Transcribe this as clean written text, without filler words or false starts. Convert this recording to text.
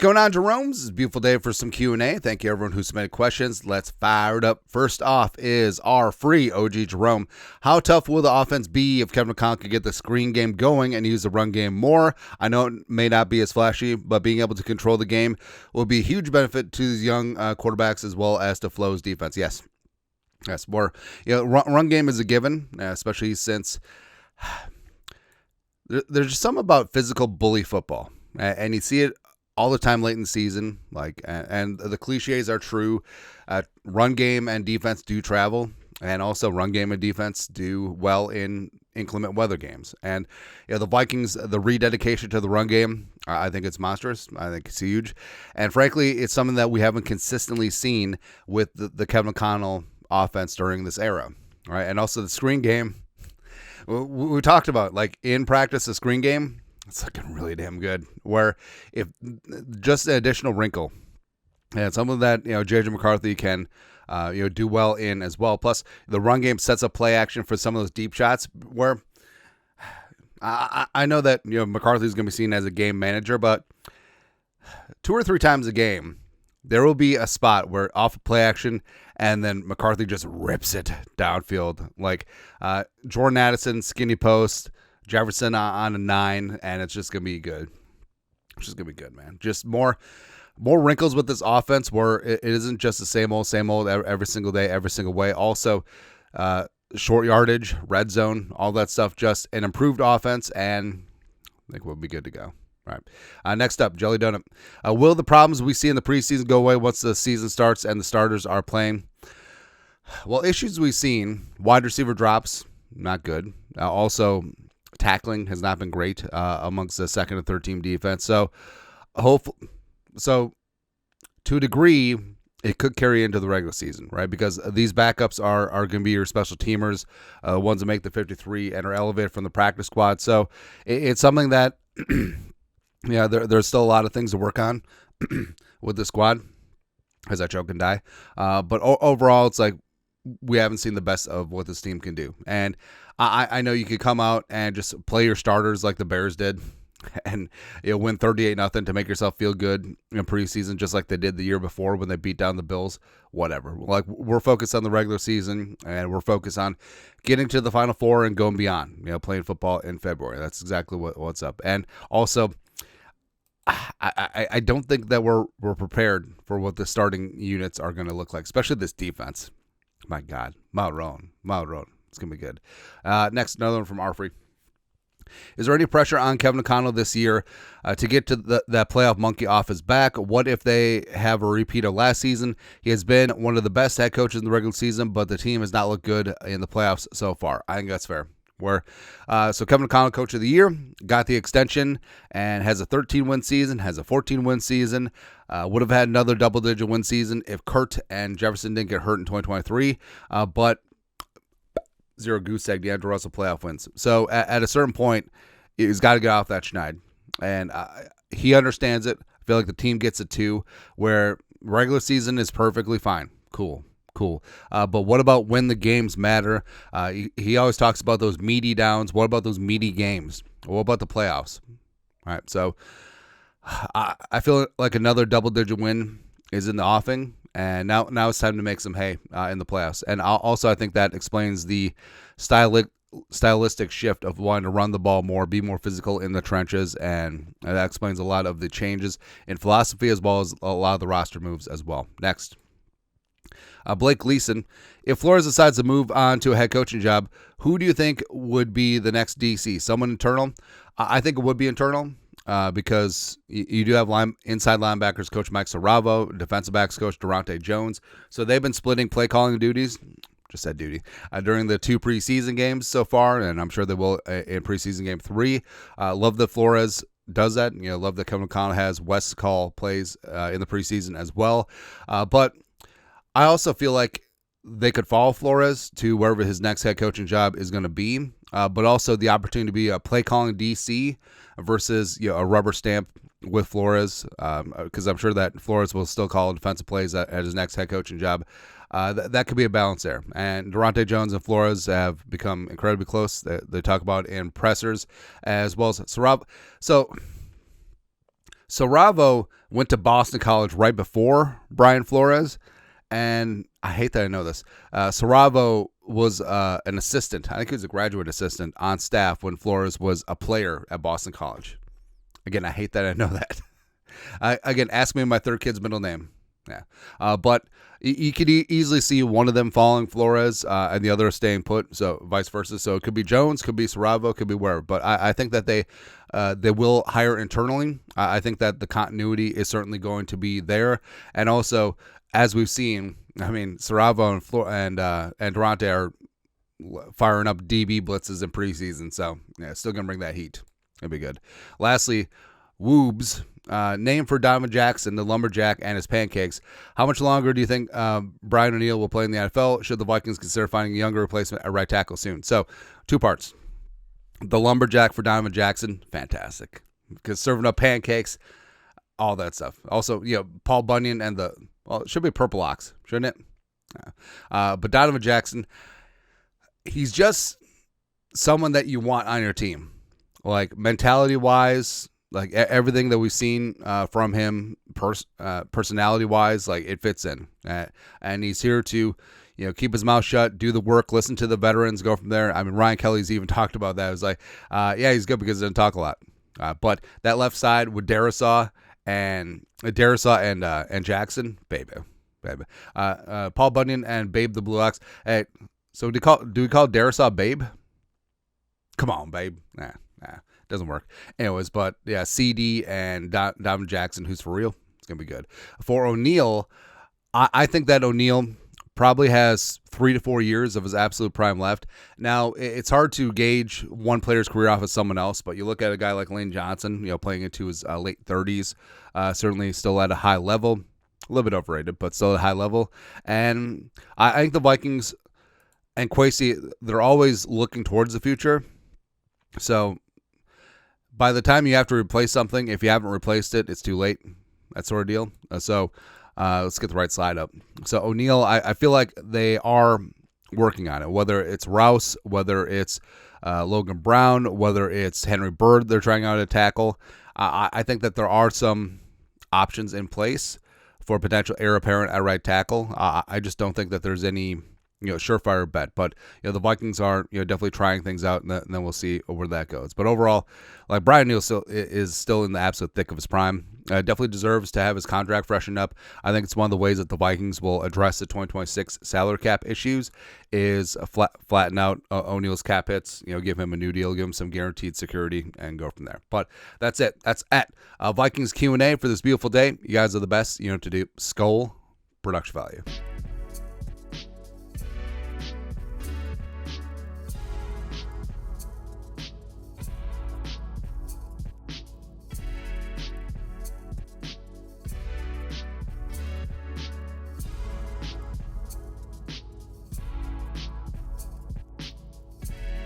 What's going on, Jeromes? It's a beautiful day for some Q&A. Thank you, everyone who submitted questions. Let's fire it up. First off is our free OG Jerome. How tough will the offense be if Kevin McConnell could get the screen game going and use the run game more? I know it may not be as flashy, but being able to control the game will be a huge benefit to these young quarterbacks as well as to Flo's defense. Yes, more. Run game is a given, especially since there's just something about physical bully football, and you see it all the time late in the season, and the cliches are true. Run game and defense do travel, and also run game and defense do well in inclement weather games. And the Vikings, the rededication to the run game, I think it's monstrous. I think it's huge, and frankly, it's something that we haven't consistently seen with the Kevin McConnell offense during this era, right? And also the screen game. We talked about, like, in practice, the screen game. It's looking really damn good. Where if just an additional wrinkle, and something that JJ McCarthy can do well in as well. Plus the run game sets up play action for some of those deep shots. Where I know that McCarthy's going to be seen as a game manager, but 2 or 3 times a game there will be a spot where off of play action and then McCarthy just rips it downfield, like Jordan Addison skinny post. Jefferson on a 9, and it's just going to be good. It's just going to be good, man. Just more wrinkles with this offense where it isn't just the same old every single day, every single way. Also, short yardage, red zone, all that stuff, just an improved offense, and I think we'll be good to go. All right. Next up, Jelly Donut. Will the problems we see in the preseason go away once the season starts and the starters are playing? Well, issues we've seen, wide receiver drops, not good. Also, tackling has not been great amongst the second and third team defense. So, to a degree, it could carry into the regular season, right? Because these backups are going to be your special teamers, ones that make the 53 and are elevated from the practice squad. So, it's something that, there's still a lot of things to work on with the squad, as I choke and die. But overall, it's like we haven't seen the best of what this team can do. And I know you could come out and just play your starters like the Bears did and win 38-0 to make yourself feel good in preseason, just like they did the year before when they beat down the Bills. Whatever. Like, we're focused on the regular season, and we're focused on getting to the Final Four and going beyond, playing football in February. That's exactly what's up. And also, I don't think that we're prepared for what the starting units are going to look like, especially this defense. My God. Malrone. It's going to be good. Next, another one from Arfrey. Is there any pressure on Kevin McConnell this year to get to that playoff monkey off his back? What if they have a repeat of last season? He has been one of the best head coaches in the regular season, but the team has not looked good in the playoffs so far. I think that's fair. So Kevin McConnell, Coach of the Year, got the extension and has a 13-win season, has a 14-win season. Would have had another double-digit win season if Kurt and Jefferson didn't get hurt in 2023. But zero goose egg, DeAndre Russell playoff wins. So at a certain point, he's got to get off that schneid. And he understands it. I feel like the team gets it too, where regular season is perfectly fine. Cool. But what about when the games matter? He always talks about those meaty downs. What about those meaty games? What about the playoffs? All right, so I feel like another double-digit win is in the offing, and now it's time to make some hay in the playoffs. And I think that explains the stylistic shift of wanting to run the ball more, be more physical in the trenches, and that explains a lot of the changes in philosophy as well as a lot of the roster moves as well. Next. Blake Gleason, if Flores decides to move on to a head coaching job, who do you think would be the next DC? Someone internal? I think it would be internal because you do have inside linebackers coach Mike Saravo, defensive backs coach Durante Jones. So they've been splitting play calling duties. Just said duty during the 2 preseason games so far, and I'm sure they will in preseason game 3. Love that Flores does that. Love that Kevin McConnell has West call plays in the preseason as well. But I also feel like they could follow Flores to wherever his next head coaching job is going to be, but also the opportunity to be a play calling DC versus a rubber stamp with Flores, because I'm sure that Flores will still call defensive plays at his next head coaching job. That could be a balance there. And Durante Jones and Flores have become incredibly close. They talk about in pressers as well as Sarab. So Saravo went to Boston College right before Brian Flores, and I hate that I know this. Saravo was an assistant. I think he was a graduate assistant on staff when Flores was a player at Boston College. Again, I hate that I know that. Again, ask me my third kid's middle name. Yeah, but you could easily see one of them following Flores and the other staying put, so vice versa. So it could be Jones, could be Saravo, could be wherever. But I think that they will hire internally. I think that the continuity is certainly going to be there. And also, as we've seen, I mean, Saravo and Durante are firing up DB blitzes in preseason. So, yeah, still going to bring that heat. It'll be good. Lastly, Woobs. Name for Donovan Jackson, the lumberjack, and his pancakes. How much longer do you think Brian O'Neill will play in the NFL? Should the Vikings consider finding a younger replacement at right tackle soon? So, 2 parts. The lumberjack for Donovan Jackson, fantastic. Because serving up pancakes, all that stuff. Also, Paul Bunyan and it should be Purple Ox, shouldn't it? Yeah. But Donovan Jackson, he's just someone that you want on your team. Like, mentality-wise, like everything that we've seen from him, personality-wise, like it fits in, and he's here to, keep his mouth shut, do the work, listen to the veterans, go from there. I mean, Ryan Kelly's even talked about that. It was like, he's good because he doesn't talk a lot. But that left side with Darisaw and Jackson, baby. Paul Bunyan and Babe the Blue Ox. Hey, so do we call Darisaw Babe? Come on, babe. Nah. Doesn't work. Anyways, but yeah, CD and Donovan Jackson, who's for real, it's going to be good. For O'Neill, I think that O'Neill probably has 3 to 4 years of his absolute prime left. Now, it's hard to gauge one player's career off of someone else, but you look at a guy like Lane Johnson, playing into his late 30s, certainly still at a high level, a little bit overrated, but still at a high level. And I think the Vikings and KOC, they're always looking towards the future. So by the time you have to replace something, if you haven't replaced it, it's too late. That sort of deal. So let's get the right slide up. So O'Neill, I feel like they are working on it, whether it's Rouse, whether it's Logan Brown, whether it's Henry Bird they're trying out to tackle. I think that there are some options in place for potential heir apparent at right tackle. I just don't think that there's any surefire bet, but the Vikings are definitely trying things out, and then we'll see where that goes. But overall, like, Brian O'Neill is still in the absolute thick of his prime. Definitely deserves to have his contract freshened up. I think it's one of the ways that the Vikings will address the 2026 salary cap issues is flatten out O'Neill's cap hits. Give him a new deal, give him some guaranteed security, and go from there. But that's it. That's at Vikings Q&A for this beautiful day. You guys are the best. To do Skull Production Value.